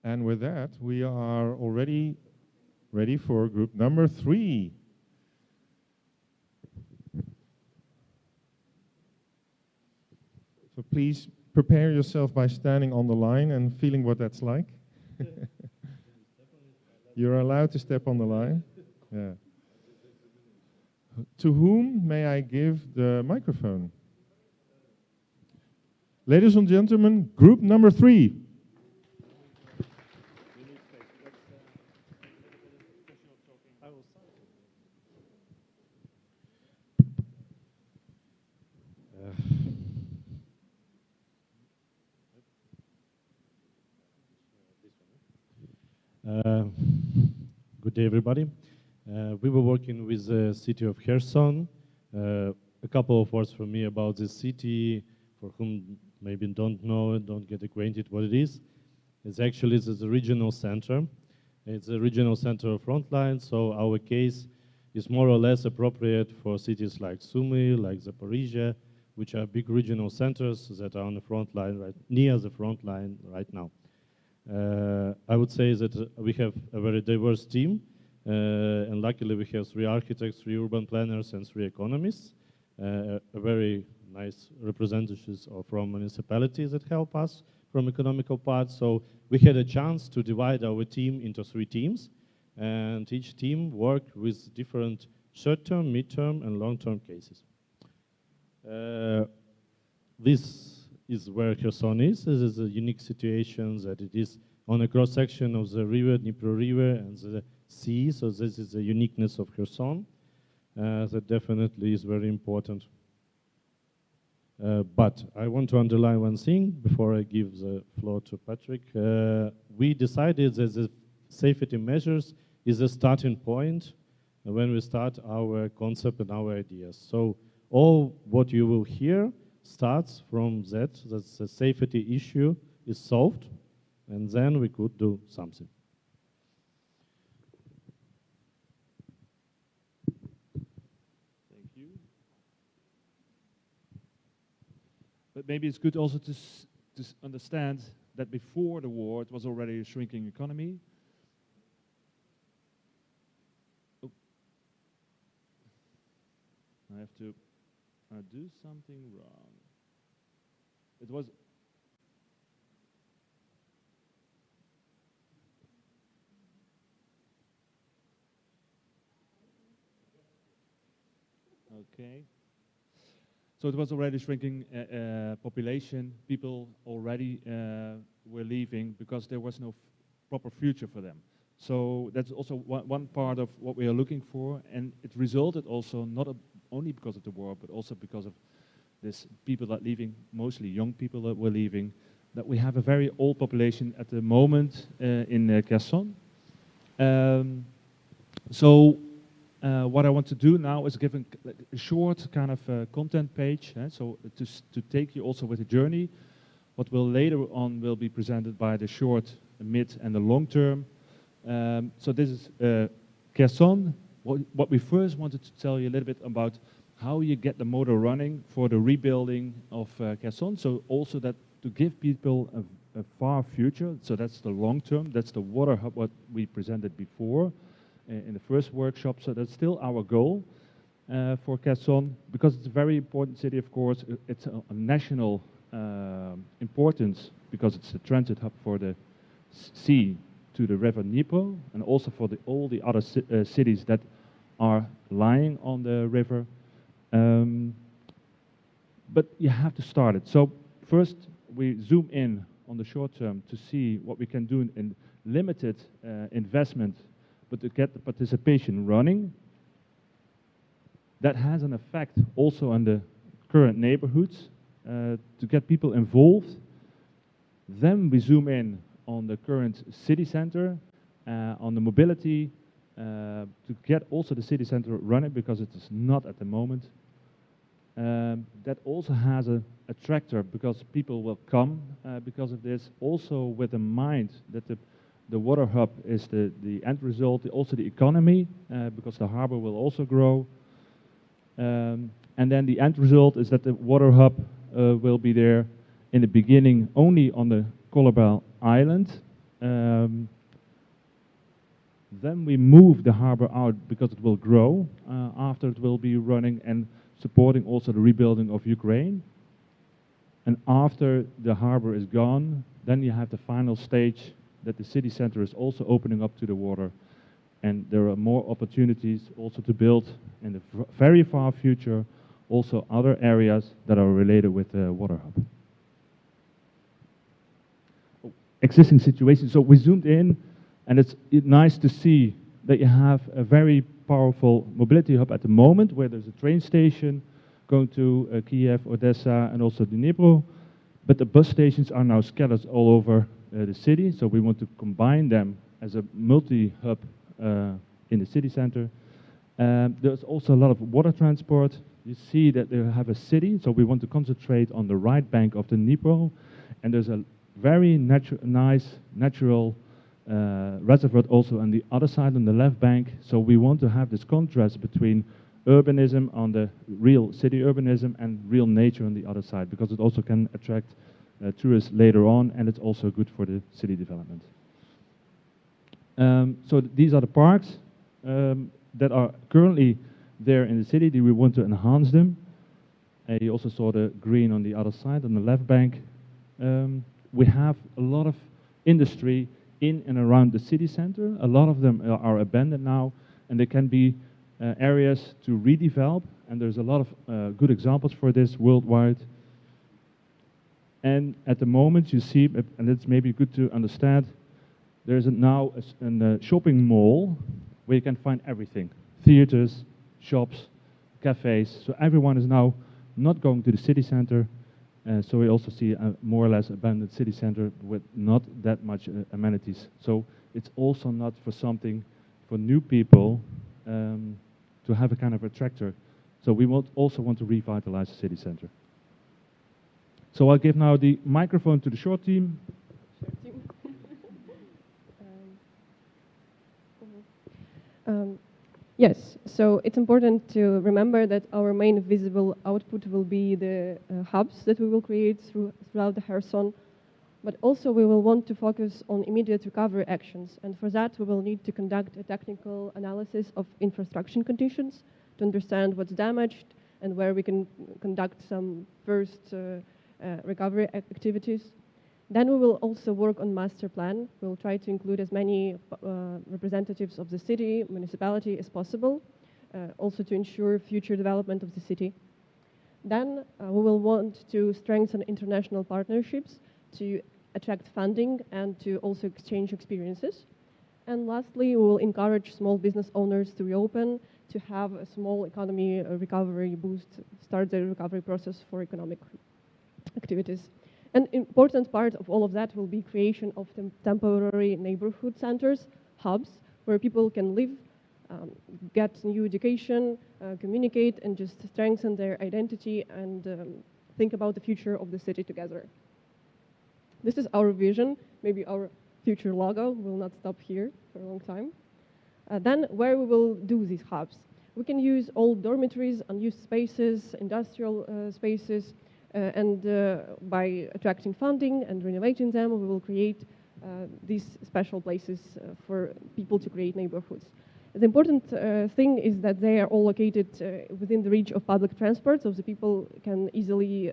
And with that, we are already ready for group number 3. So please prepare yourself by standing on the line and feeling what that's like. You're allowed to step on the line. Yeah. To whom may I give the microphone? Ladies and gentlemen, group number 3. Good day, everybody. We were working with the city of Kherson. A couple of words from me about this city, for whom maybe don't know it, don't get acquainted what it is. It's actually the regional center. It's a regional center of frontline, so our case is more or less appropriate for cities like Sumy, like Zaporizhia, which are big regional centers that are on the front line, right near the front line right now. I would say that we have a very diverse team, and luckily we have 3 architects, 3 urban planners, and 3 economists, a very nice representatives from municipalities that help us from economical part. So we had a chance to divide our team into 3 teams, and each team worked with different short-term, mid-term, and long-term cases. This is where Kherson is. This is a unique situation that it is on a cross-section of the river, Dnipro River, and the sea, so this is the uniqueness of Kherson. That definitely is very important. But I want to underline one thing before I give the floor to Patrick. We decided that the safety measures is a starting point when we start our concept and our ideas. So all what you will hear starts from that the safety issue is solved, and then we could do something. Thank you. But maybe it's good also to understand that before the war it was already a shrinking economy. Oh. I have to do something wrong. It was okay. So it was already shrinking population. People already were leaving because there was no proper future for them. So that's also one part of what we are looking for, and it resulted also not only because of the war, but also because of this people that leaving, mostly young people that were leaving, that we have a very old population at the moment in Kherson. So what I want to do now is give a short kind of content page, so to take you also with a journey. What will later on will be presented by the short, mid, and the long term. So this is Kherson. What we first wanted to tell you a little bit about how you get the motor running for the rebuilding of Kherson. So also that to give people a far future. So that's the long term. That's the water hub what we presented before in the first workshop. So that's still our goal for Kherson, because it's a very important city, of course. It's a national importance because it's a transit hub for the sea to the river Dnipro, and also for all the other cities that are lying on the river. But you have to start it. So first we zoom in on the short term to see what we can do in limited investment, but to get the participation running. That has an effect also on the current neighborhoods, to get people involved. Then we zoom in on the current city center, on the mobility, to get also the city center running, because it is not at the moment. That also has a attractor, because people will come because of this, also with a mind that the water hub is the end result, also the economy, because the harbor will also grow. And then the end result is that the water hub will be there in the beginning only on the Kolobal Island, Then we move the harbor out because it will grow after it will be running and supporting also the rebuilding of Ukraine. And after the harbor is gone, then you have the final stage that the city center is also opening up to the water. And there are more opportunities also to build in the very far future also other areas that are related with the water hub. Existing situation. So we zoomed in, and it's nice to see that you have a very powerful mobility hub at the moment, where there's a train station going to Kiev, Odessa, and also Dnipro. But the bus stations are now scattered all over the city, so we want to combine them as a multi-hub in the city center. There's also a lot of water transport. You see that they have a city, so we want to concentrate on the right bank of the Dnipro, and there's a very nice natural reservoir also on the other side, on the left bank. So we want to have this contrast between urbanism on the real city urbanism and real nature on the other side, because it also can attract tourists later on, and it's also good for the city development. So these are the parks that are currently there in the city. We want to enhance them. You also saw the green on the other side, on the left bank. We have a lot of industry in and around the city center. A lot of them are abandoned now, and they can be areas to redevelop, and there's a lot of good examples for this worldwide. And at the moment you see, and it's maybe good to understand, there's now a shopping mall where you can find everything. Theaters, shops, cafes. So everyone is now not going to the city center. So we also see a more or less abandoned city center with not that much amenities. So it's also not for something for new people to have a kind of attractor. So we also want to revitalize the city center. So I'll give now the microphone to the short team. Yes, so it's important to remember that our main visible output will be the hubs that we will create throughout the Kherson, but also we will want to focus on immediate recovery actions, and for that we will need to conduct a technical analysis of infrastructure conditions to understand what's damaged and where we can conduct some first recovery activities. Then we will also work on master plan. We'll try to include as many representatives of the city, municipality as possible, also to ensure future development of the city. Then we will want to strengthen international partnerships to attract funding and to also exchange experiences. And lastly, we will encourage small business owners to reopen, to have a small economy recovery boost, start the recovery process for economic activities. An important part of all of that will be creation of temporary neighborhood centers, hubs, where people can live, get new education, communicate, and just strengthen their identity and think about the future of the city together. This is our vision, maybe our future logo. We'll not stop here for a long time. Then where we will do these hubs. We can use old dormitories, unused spaces, industrial spaces, and by attracting funding and renovating them, we will create these special places for people to create neighborhoods. The important thing is that they are all located within the reach of public transport, so the people can easily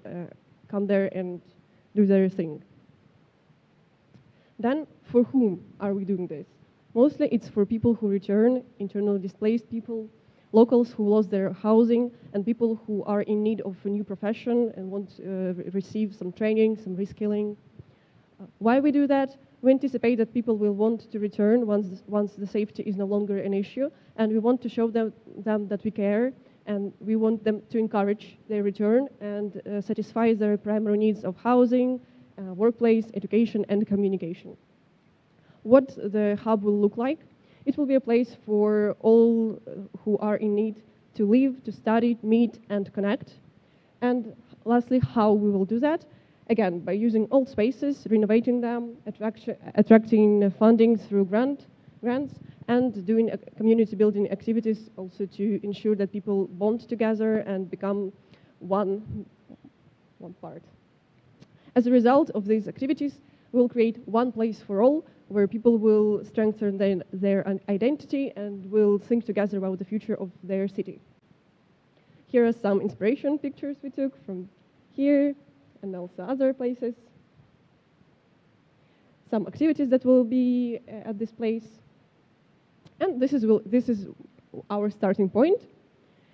come there and do their thing. Then, for whom are we doing this? Mostly it's for people who return, internally displaced people, locals who lost their housing, and people who are in need of a new profession and want to receive some training, some reskilling. Why we do that? We anticipate that people will want to return once the safety is no longer an issue, and we want to show them that we care, and we want them to encourage their return and satisfy their primary needs of housing, workplace, education, and communication. What the hub will look like? It will be a place for all who are in need to live, to study, meet, and connect. And lastly, how we will do that? Again, by using old spaces, renovating them, attracting funding through grants, and doing community building activities also to ensure that people bond together and become one part. As a result of these activities, We'll create one place for all, where people will strengthen their identity and will think together about the future of their city. Here are some inspiration pictures we took from here and also other places. Some activities that will be at this place. And this is our starting point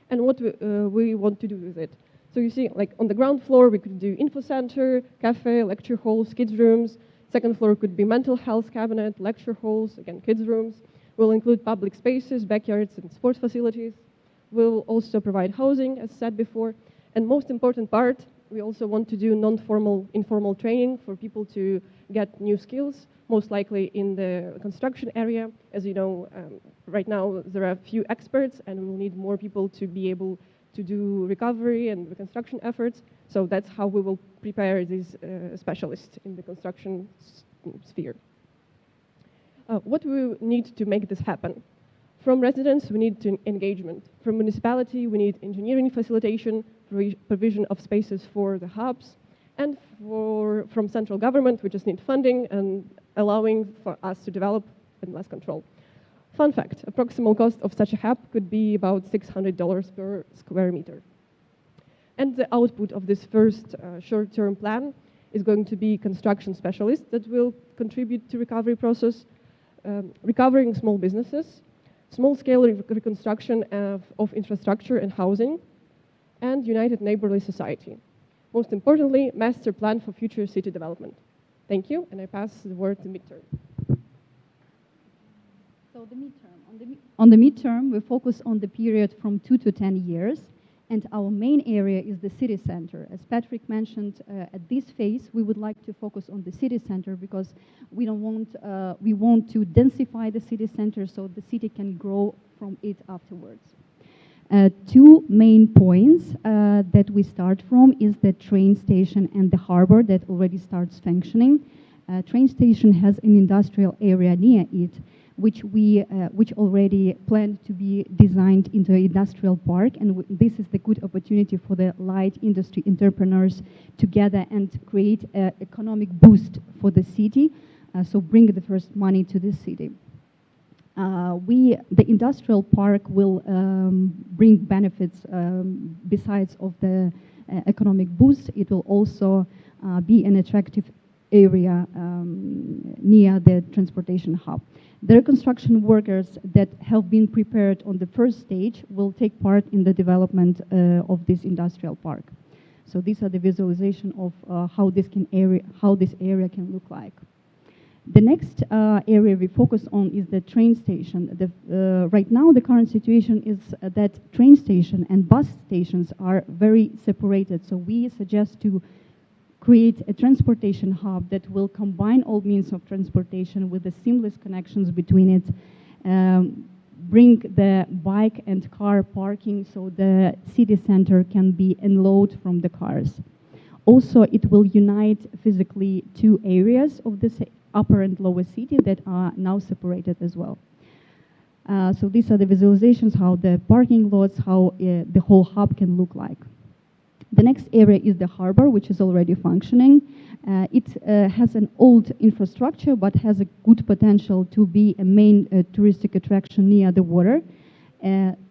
and what we want to do with it. So you see, like on the ground floor, we could do info center, cafe, lecture halls, kids rooms. Second floor could be mental health cabinet, lecture halls, again, kids rooms. We'll include public spaces, backyards, and sports facilities. We'll also provide housing, as said before. And most important part, we also want to do non-formal, informal training for people to get new skills, most likely in the construction area. As you know, right now there are few experts and we will need more people to be able to do recovery and reconstruction efforts. So that's how we will prepare these specialists in the construction sphere. What we need to make this happen? From residents, we need engagement. From municipality, we need engineering facilitation, provision of spaces for the hubs. And from central government, we just need funding and allowing for us to develop and less control. Fun fact, approximate cost of such a hub could be about $600 per square meter. And the output of this first short-term plan is going to be construction specialists that will contribute to recovery process, recovering small businesses, small-scale reconstruction of infrastructure and housing, and united neighborly society. Most importantly, master plan for future city development. Thank you, and I pass the word to midterm. So the midterm. On the midterm, we focus on the period from 2 to 10 years, and our main area is the city center. As Patrick mentioned, at this phase, we would like to focus on the city center because we want to densify the city center so the city can grow from it afterwards. Two main points that we start from is the train station and the harbor that already starts functioning. Train station has an industrial area near it, which already planned to be designed into an industrial park, and this is the good opportunity for the light industry entrepreneurs to gather and create an economic boost for the city, so bring the first money to the city. The industrial park will bring benefits besides of the economic boost. It will also be an attractive area near the transportation hub. The reconstruction workers that have been prepared on the first stage will take part in the development of this industrial park. So these are the visualization of how this area can look like. The next area we focus on is the train station. Right now, the current situation is that train station and bus stations are very separated. So we suggest to create a transportation hub that will combine all means of transportation with the seamless connections between it, bring the bike and car parking so the city center can be unloaded from the cars. Also, it will unite physically two areas of the upper and lower city that are now separated as well. So these are the visualizations, how the parking lots, how the whole hub can look like. The next area is the harbor, which is already functioning. It has an old infrastructure, but has a good potential to be a main touristic attraction near the water.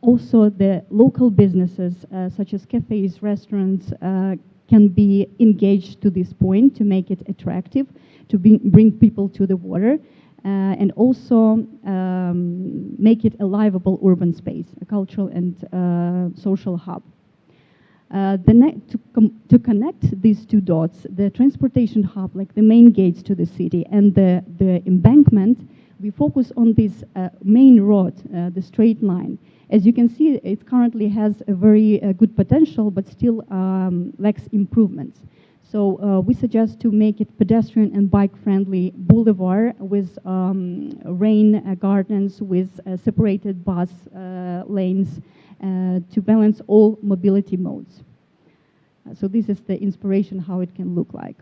Also, the local businesses, such as cafes, restaurants, can be engaged to this point to make it attractive, to bring people to the water, and also make it a livable urban space, a cultural and social hub. To connect these two dots, the transportation hub, like the main gates to the city, and the embankment, we focus on this main road, the straight line. As you can see, it currently has a very good potential, but still lacks improvements. So we suggest to make it pedestrian and bike-friendly boulevard with rain gardens, with separated bus lanes, to balance all mobility modes. So this is the inspiration how it can look like.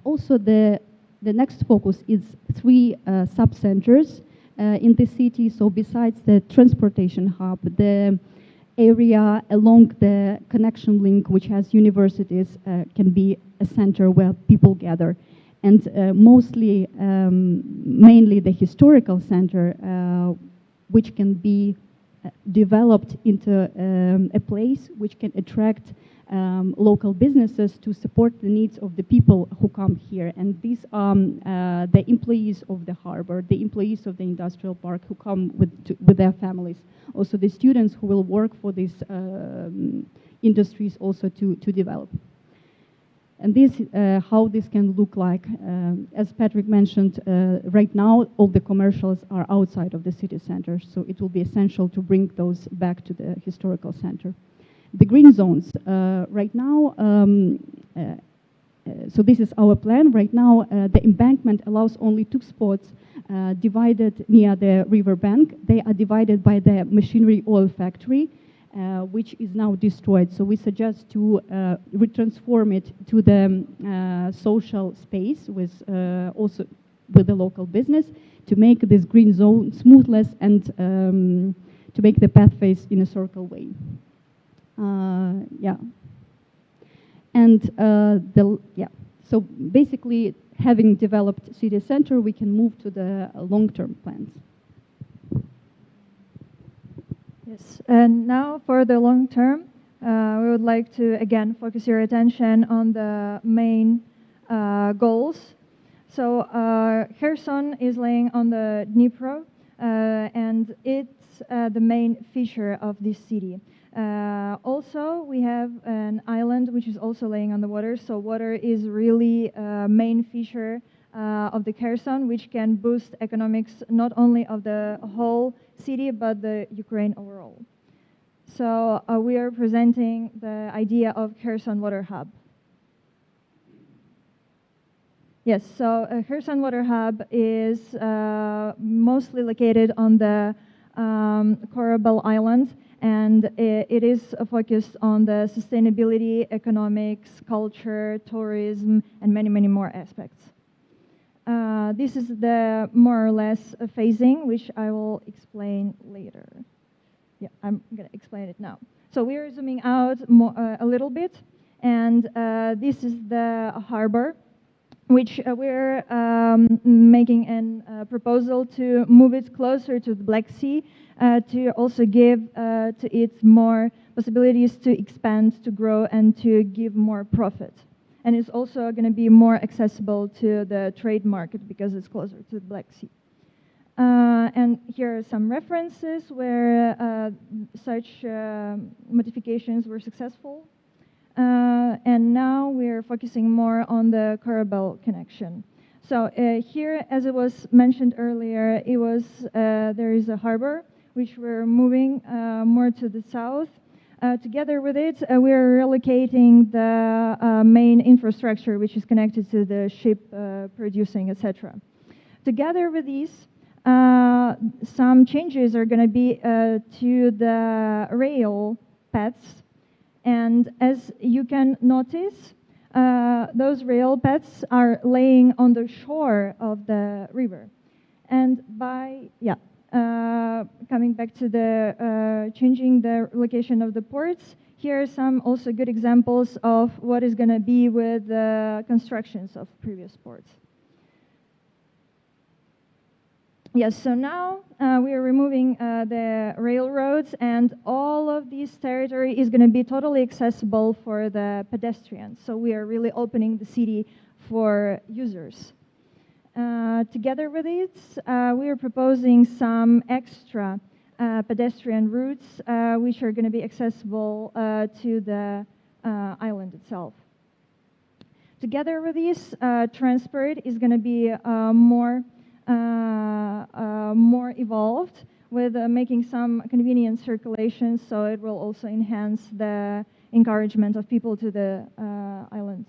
Also, the next focus is 3 sub-centers in the city. So besides the transportation hub, the area along the connection link, which has universities, can be a center where people gather. and mostly, mainly the historical center, which can be developed into a place which can attract local businesses to support the needs of the people who come here. And these are the employees of the harbor, the employees of the industrial park who come with their families. Also the students who will work for these industries also to develop. And this, how this can look like. As Patrick mentioned, right now all the commercials are outside of the city center, so it will be essential to bring those back to the historical center. The green zones, right now, so this is our plan. Right now, the embankment allows only 2 spots divided near the river bank. They are divided by the machinery oil factory, which is now destroyed. So we suggest to retransform it to the social space with also with the local business to make this green zone smoothless and to make the pathways in a circle way. Yeah. And so basically, having developed city center, we can move to the long-term plans. Yes, and now for the long term, we would like to again focus your attention on the main goals. So Kherson is laying on the Dnipro, and it's the main feature of this city. Also, we have an island which is also laying on the water, so water is really a main feature of the Kherson, which can boost economics not only of the whole city, but the Ukraine overall. So we are presenting the idea of Kherson Water Hub. Yes, so Kherson Water Hub is mostly located on the Korabel Island, and it is focused on the sustainability, economics, culture, tourism, and many, many more aspects. This is the more or less phasing, which I will explain later. Yeah, I'm going to explain it now. So we are zooming out a little bit, and this is the harbor, which we're making a proposal to move it closer to the Black Sea, to also give to it more possibilities to expand, to grow, and to give more profit. And it's also going to be more accessible to the trade market because it's closer to the Black Sea. And here are some references where such modifications were successful. And now we're focusing more on the Korabel connection. So here, as it was mentioned earlier, it was there is a harbor which we're moving more to the south. Together with it, we're relocating the main infrastructure which is connected to the ship producing, etc. Together with these, some changes are going to be to the rail paths. And as you can notice, those rail paths are laying on the shore of the river. And by, coming back to the changing the location of the ports, here are some also good examples of what is going to be with the constructions of previous ports. Yes, so now we are removing the railroads, and all of this territory is going to be totally accessible for the pedestrians. So we are really opening the city for users. Together with it, we are proposing some extra pedestrian routes which are going to be accessible to the island itself. Together with this, transport is going to be more evolved with making some convenient circulations, so it will also enhance the encouragement of people to the island.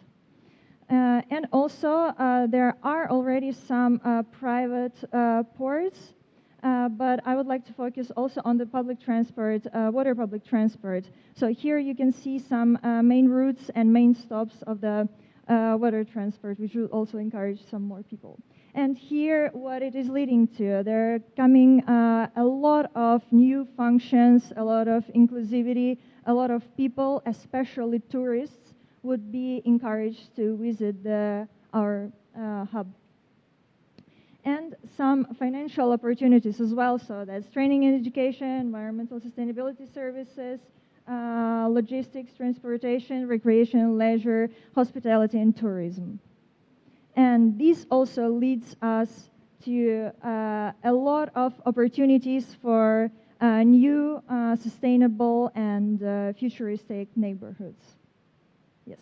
And also, there are already some private ports, but I would like to focus also on the public transport, water public transport. So here you can see some main routes and main stops of the water transport, which will also encourage some more people. And here, what it is leading to, there are coming a lot of new functions, a lot of inclusivity, a lot of people, especially tourists, would be encouraged to visit our hub. And some financial opportunities as well, so that's training and education, environmental sustainability services, logistics, transportation, recreation, leisure, hospitality, and tourism. And this also leads us to a lot of opportunities for new, sustainable, and futuristic neighborhoods. Yes,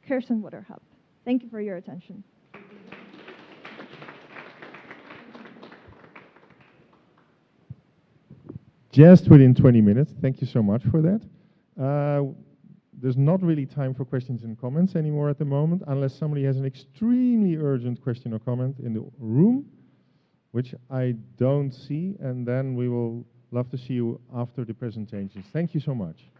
Kherson Water Hub. Thank you for your attention. Just within 20 minutes. Thank you so much for that. There's not really time for questions and comments anymore at the moment, unless somebody has an extremely urgent question or comment in the room, which I don't see, and then we will love to see you after the presentations. Thank you so much.